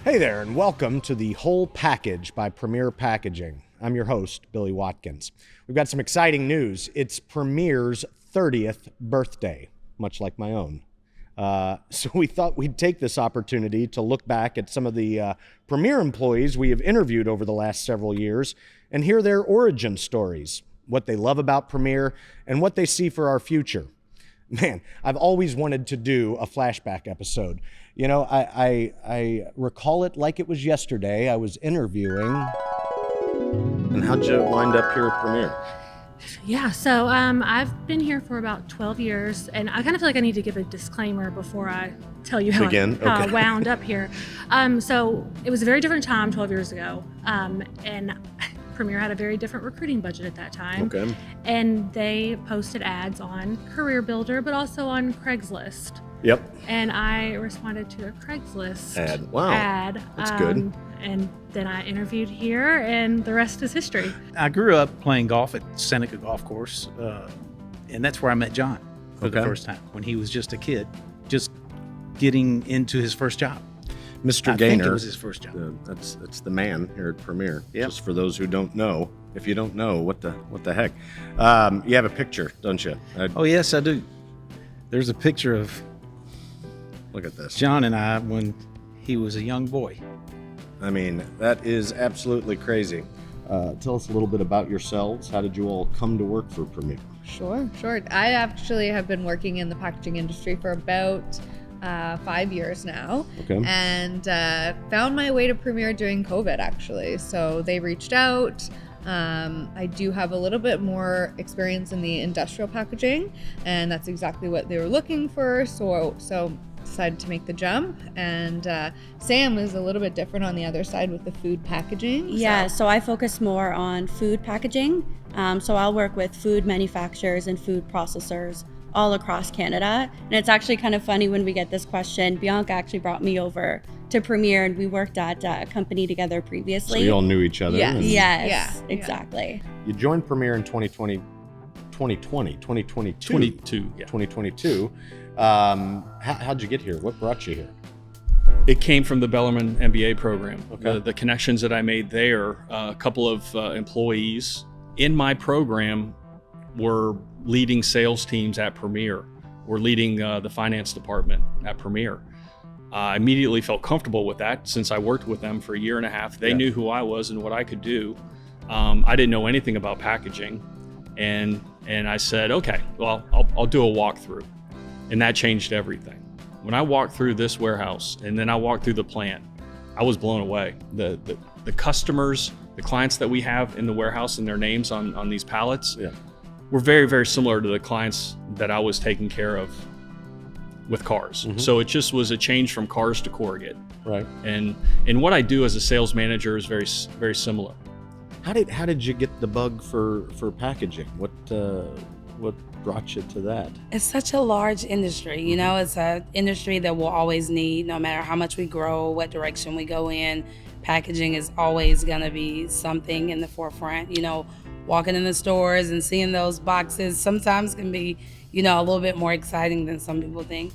Hey there, and welcome to The Whole Package by Premier Packaging. I'm your host, Billy Watkins. We've got some exciting news. It's Premier's 30th birthday, much like my own. So we thought we'd take this opportunity to look back at some of the Premier employees we have interviewed over the last several years and hear their origin stories, what they love about Premier, and what they see for our future. Man, I've always wanted to do a flashback episode. You know, I recall it like it was yesterday. I was interviewing. And how'd you wind up here at Premier? Yeah, so I've been here for about 12 years, and I kind of feel like I need to give a disclaimer before I tell you how I wound up here. So it was a very different time 12 years ago, and Premier had a very different recruiting budget at that time. Okay. And they posted ads on Career Builder, but also on Craigslist. Yep. And I responded to a Craigslist ad. Wow. That's good. And then I interviewed here, and the rest is history. I grew up playing golf at Seneca Golf Course, and that's where I met John for the first time, when he was just a kid, just getting into his first job. Mr. I Gaynor. think it was his first job. That's the man here at Premier. Yep. Just for those who don't know, if you don't know, what the heck? You have a picture, don't you? Oh, yes, I do. There's a picture of Look at this. John and I when he was a young boy. I mean, that is absolutely crazy. Tell us a little bit about yourselves. How did you all come to work for Premier? Sure. I actually have been working in the packaging industry for about 5 years now. Okay. And found my way to Premier during COVID, actually. So they reached out. I do have a little bit more experience in the industrial packaging, and that's exactly what they were looking for. So decided to make the jump. And Sam is a little bit different on the other side with the food packaging. Yeah, so I focus more on food packaging. So I'll work with food manufacturers and food processors all across Canada. And it's actually kind of funny when we get this question. Bianca actually brought me over to Premier, and we worked at a company together previously. So you all knew each other? Yes. Yes, exactly. You joined Premier in 2022. 2022. How'd you get here? What brought you here? It came from the Bellarmine MBA program. Okay. The connections that I made there, a couple of employees in my program were leading sales teams at Premier, or leading the finance department at Premier. I immediately felt comfortable with that since I worked with them for a year and a half. They knew who I was and what I could do. I didn't know anything about packaging, and I said, okay, well, I'll do a walkthrough. And that changed everything. When I walked through this warehouse and then I walked through the plant, I was blown away. The customers, the clients that we have in the warehouse and their names on these pallets were very, very similar to the clients that I was taking care of with cars. Mm-hmm. So it just was a change from cars to corrugate. Right. And what I do as a sales manager is very, very similar. How did you get the bug for packaging? What brought you to that? It's such a large industry, you know, it's an industry that we'll always need no matter how much we grow, what direction we go in. Packaging is always going to be something in the forefront. You know, walking in the stores and seeing those boxes sometimes can be, you know, a little bit more exciting than some people think.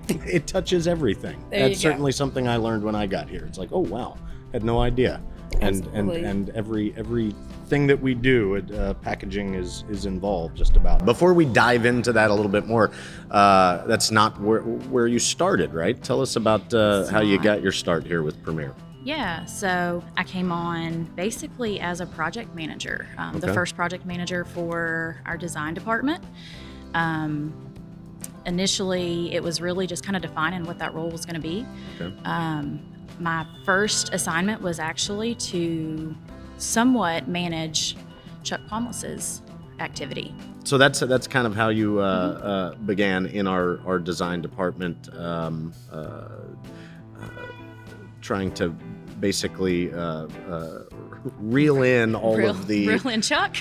It touches everything. That's certainly something I learned when I got here. It's like, oh wow, had no idea. And everything that we do, packaging is involved just about. Before we dive into that a little bit more, that's not where you started, right? Tell us about how you got your start here with Premier. Yeah, so I came on basically as a project manager, the first project manager for our design department. Initially, it was really just kind of defining what that role was going to be. Okay. My first assignment was actually to somewhat manage Chuck Pomlis's activity. So that's kind of how you began in our design department, trying to basically reel in all of the... Reel in Chuck?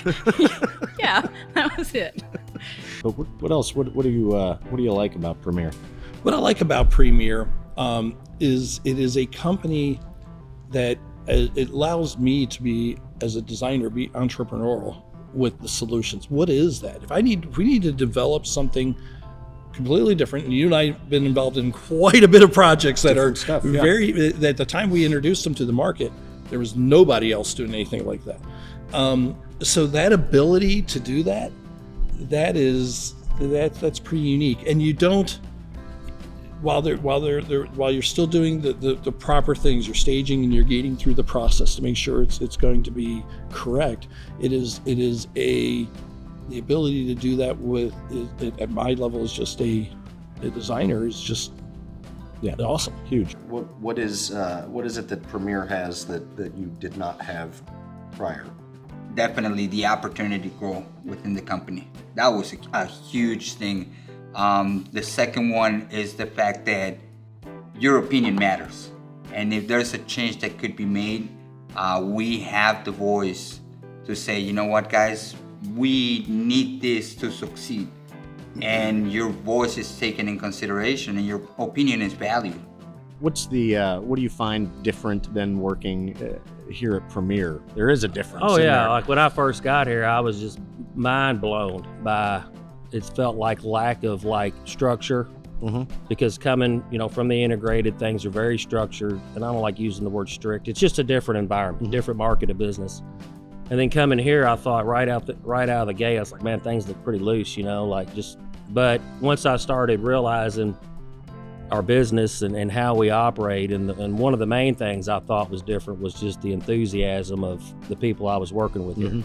Yeah, that was it. But what else? What do you like about Premier? What I like about Premier is it is a company that it allows me to be, as a designer, be entrepreneurial with the solutions. What is that? If we need to develop something completely different. And you and I have been involved in quite a bit of projects that Different are stuff, yeah. very, at the time we introduced them to the market, there was nobody else doing anything like that. So that ability to do that's pretty unique. And you don't, while you're still doing the proper things, you're staging and you're gating through the process to make sure it's going to be correct. The ability to do that at my level is just a designer is just awesome, huge. What is it that Premier has that you did not have prior? Definitely the opportunity to grow within the company. That was a huge thing. The second one is the fact that your opinion matters. And if there's a change that could be made, we have the voice to say, you know what, guys, we need this to succeed. And your voice is taken in consideration and your opinion is valued. What do you find different than working here at Premier? There is a difference. Oh yeah, there. like when I first got here, I was just mind blown by it felt like lack of structure. Mm-hmm. Because coming, from the integrated, things are very structured, and I don't like using the word strict. It's just a different environment, different market of business. And then coming here, I thought right out of the gate, I was like, man, things look pretty loose, But once I started realizing our business and how we operate, and one of the main things I thought was different was just the enthusiasm of the people I was working with here.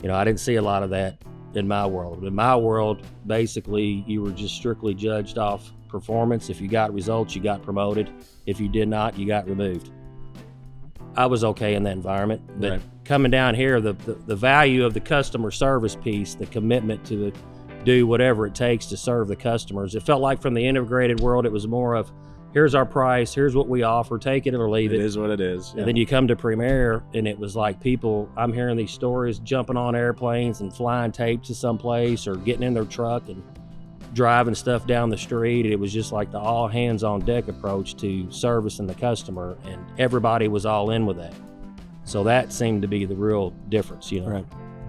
I didn't see a lot of that in my world. In my world, basically, you were just strictly judged off performance. If you got results, you got promoted. If you did not, you got removed. I was okay in that environment, but coming down here, the value of the customer service piece, the commitment to do whatever it takes to serve the customers. It felt like from the integrated world, it was more of, here's our price, here's what we offer, take it or leave it. It is what it is. And then you come to Premier, and it was like people, I'm hearing these stories, jumping on airplanes and flying tape to someplace or getting in their truck and driving stuff down the street. It was just like the all hands on deck approach to servicing the customer, and everybody was all in with that. So that seemed to be the real difference,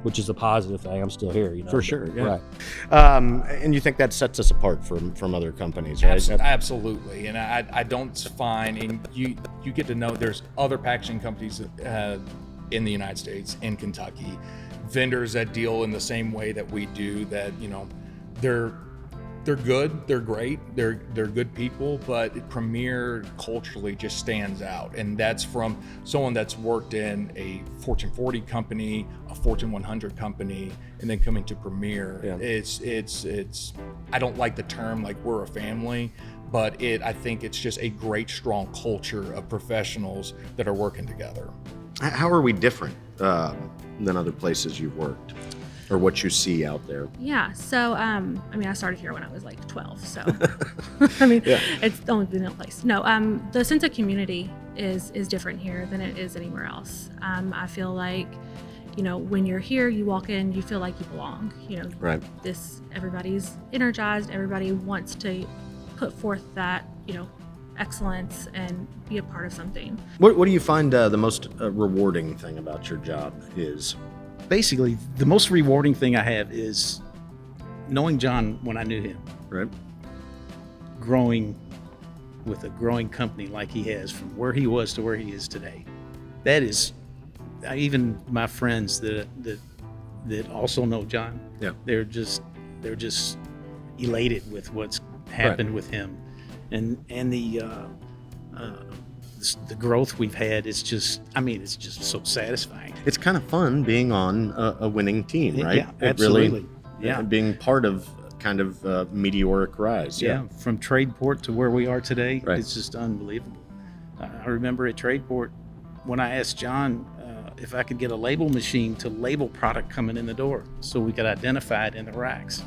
which is a positive thing. I'm still here, For sure, yeah. Right. And you think that sets us apart from other companies, right? Absolutely. And I don't find, and you get to know there's other packaging companies in the United States, in Kentucky, vendors that deal in the same way that we do, that, they're good, they're great, they're good people, but Premier culturally just stands out. And that's from someone that's worked in a Fortune 40 company, a Fortune 100 company, and then coming to Premier. Yeah. It's I don't like the term like we're a family, but I think it's just a great, strong culture of professionals that are working together. How are we different than other places you've worked? Or what you see out there? Yeah, so I started here when I was like 12, so It's the only vanilla place. No, the sense of community is different here than it is anywhere else. I feel like, when you're here, you walk in, you feel like you belong. Right. Everybody's energized, everybody wants to put forth that, excellence and be a part of something. What do you find the most rewarding thing about your job is? Basically, the most rewarding thing I have is knowing John when I knew him. Right. Growing with a growing company like he has, from where he was to where he is today. That is, even my friends that also know John, they're just elated with what's happened with him, and the growth we've had is just, it's just so satisfying. It's kind of fun being on a winning team, right? Yeah, absolutely. Being part of kind of meteoric rise. Yeah, from Tradeport to where we are today, it's just unbelievable. I remember at Tradeport when I asked John if I could get a label machine to label product coming in the door so we could identify it in the racks.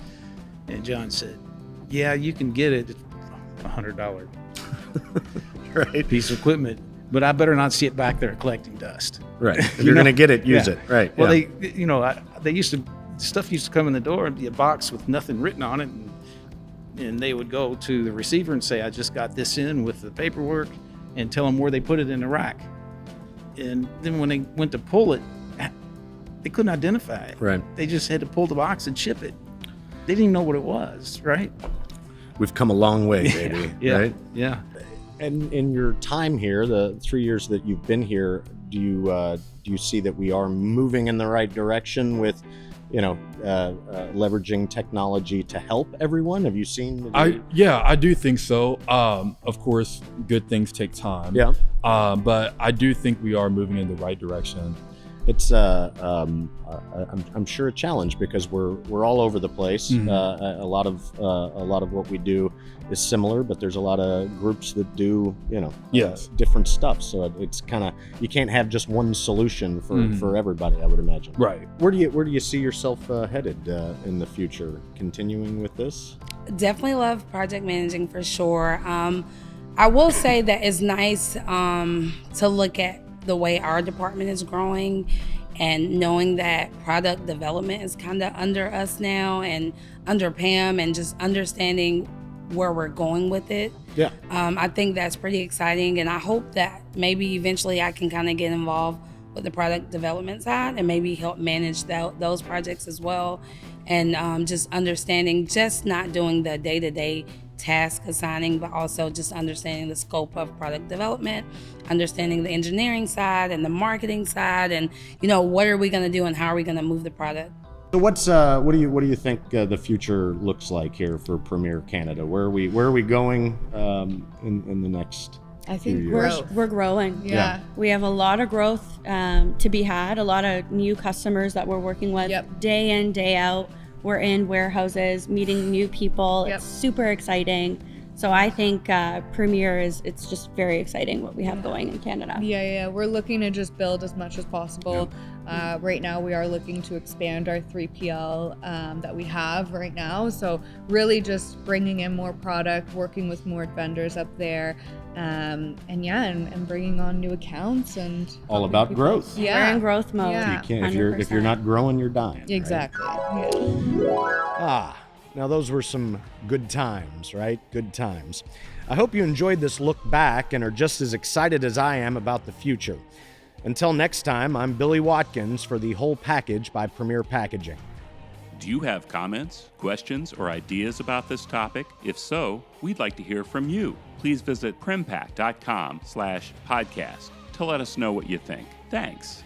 And John said, yeah, you can get it. It's $100 right. piece of equipment, but I better not see it back there collecting dust. Right. If you're going to get it, use it. Right. Well, they used to, stuff used to come in the door and be a box with nothing written on it. And they would go to the receiver and say, I just got this in with the paperwork, and tell them where they put it in the rack. And then when they went to pull it, they couldn't identify it. Right. They just had to pull the box and ship it. They didn't even know what it was, right? we've come a long way, baby. Yeah. Right? Yeah. And in your time here, the 3 years that you've been here, do you see that we are moving in the right direction with, leveraging technology to help everyone? Have you seen? I do think so. Of course, good things take time. Yeah. But I do think we are moving in the right direction. It's I'm sure a challenge because we're all over the place. Mhm. A lot of what we do is similar, but there's a lot of groups that do Yes. different stuff. So it's kind of, you can't have just one solution for everybody, I would imagine. Right. Where do you see yourself headed in the future? Continuing with this? Definitely love project managing for sure. I will say that it's nice to look at the way our department is growing and knowing that product development is kind of under us now and under Pam, and just understanding where we're going with it. Yeah. I think that's pretty exciting, and I hope that maybe eventually I can kind of get involved with the product development side and maybe help manage those projects as well. And just understanding, just not doing the day-to-day task assigning, but also just understanding the scope of product development, understanding the engineering side and the marketing side, and what are we going to do and how are we going to move the product. So what do you think the future looks like here for Premier Canada? Where are we going in the next? I think few growth. years? We're growing. Yeah. We have a lot of growth to be had, a lot of new customers that we're working with day in, day out. We're in warehouses, meeting new people. Yep. It's super exciting. So I think Premier it's just very exciting what we have going in Canada. Yeah. We're looking to just build as much as possible. Right now, we are looking to expand our 3PL that we have right now. So really just bringing in more product, working with more vendors up there, and bringing on new accounts and All about growth. We're in growth mode. Yeah. You can't, if you're not growing, you're dying. right? Exactly. Yeah. Now those were some good times, right? Good times. I hope you enjoyed this look back and are just as excited as I am about the future. Until next time, I'm Billy Watkins for the Whole Package by Premier Packaging. Do you have comments, questions, or ideas about this topic? If so, we'd like to hear from you. Please visit primpack.com/podcast to let us know what you think. Thanks.